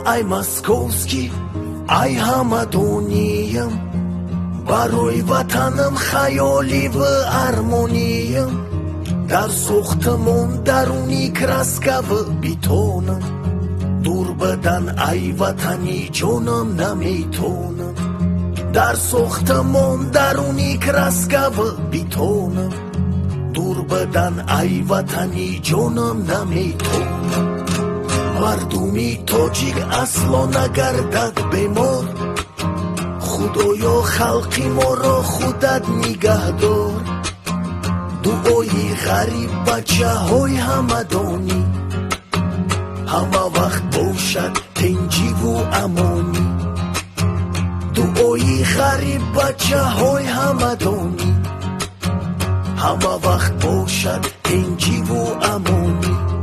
ай московский, ай хамадониям, барои ватанам хаёли в армониям, дар сохтмон даруни краскав битонам, дур бадан ай ватани ҷонам наметонам, дар сохтмон даруни краскав битонам, дур бадан ай ватани ҷонам наметонам. мардуми тоҷик асло нагардад бемор, худоё халқи моро худат нигаҳдор, дуои ғариб бачаҳои ҳамадонӣ ҳама вақт бошад тинҷиву амонӣ, дуои ғариб бачаҳои ҳамадонӣ ҳама вақт бошад тинҷиву амонӣ.